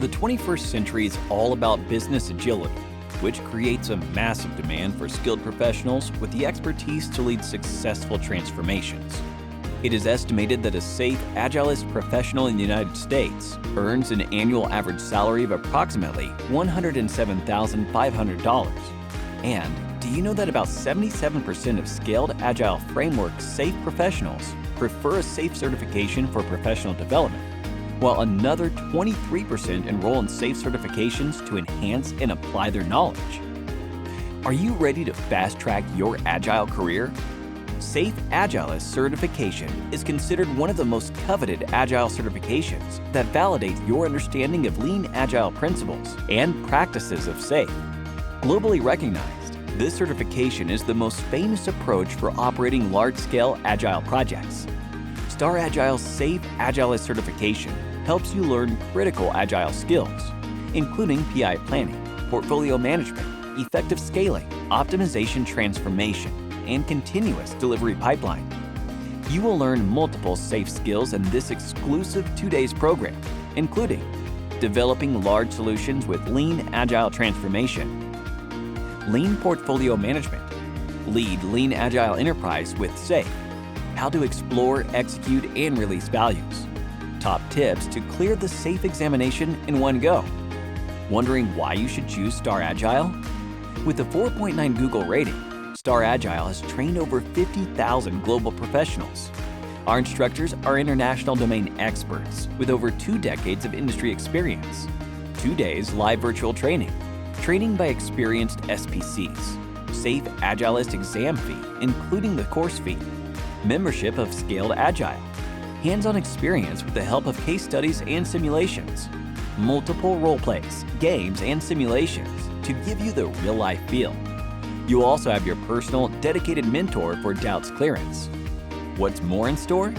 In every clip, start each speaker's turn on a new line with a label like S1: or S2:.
S1: The 21st century is all about business agility, which creates a massive demand for skilled professionals with the expertise to lead successful transformations. It is estimated that a safe Agilist professional in the United States earns an annual average salary of approximately $107,500. And do you know that about 77% of Scaled Agile Framework SAFE professionals prefer a SAFE certification for professional development, while another 23% enroll in SAFE certifications to enhance and apply their knowledge? Are you ready to fast-track your Agile career? SAFE Agilist certification is considered one of the most coveted Agile certifications that validate your understanding of lean Agile principles and practices of SAFE. Globally recognized, this certification is the most famous approach for operating large-scale Agile projects. StarAgile's SAFE Agilist certification helps you learn critical Agile skills, including PI planning, portfolio management, effective scaling, optimization transformation, and continuous delivery pipeline. You will learn multiple SAFE skills in this exclusive 2-day program, including developing large solutions with lean Agile transformation, lean portfolio management, lead lean Agile enterprise with SAFE, how to explore, execute, and release values, top tips to clear the SAFE examination in one go. Wondering why you should choose StarAgile? With a 4.9 Google rating, StarAgile has trained over 50,000 global professionals. Our instructors are international domain experts with over 2 decades of industry experience, 2 days live virtual training, training by experienced SPCs, SAFE Agilist exam fee, including the course fee, membership of Scaled Agile, hands-on experience with the help of case studies and simulations, multiple role plays, games, and simulations to give you the real-life feel. You will also have your personal, dedicated mentor for doubts clearance. What's more in store?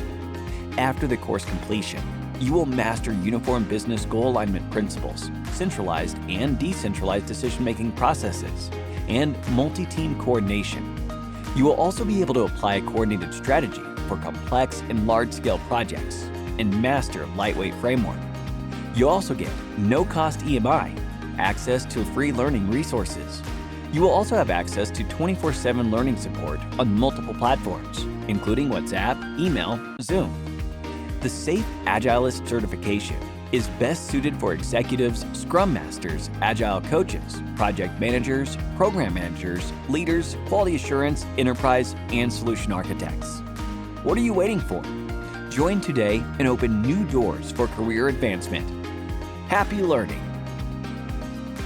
S1: After the course completion, you will master uniform business goal alignment principles, centralized and decentralized decision-making processes, and multi-team coordination. You will also be able to apply a coordinated strategy for complex and large-scale projects and master lightweight framework. You'll also get no-cost EMI, access to free learning resources. You will also have access to 24/7 learning support on multiple platforms, including WhatsApp, email, Zoom. The SAFE Agilist certification is best suited for executives, scrum masters, agile coaches, project managers, program managers, leaders, quality assurance, enterprise, and solution architects. What are you waiting for? Join today and open new doors for career advancement. Happy learning!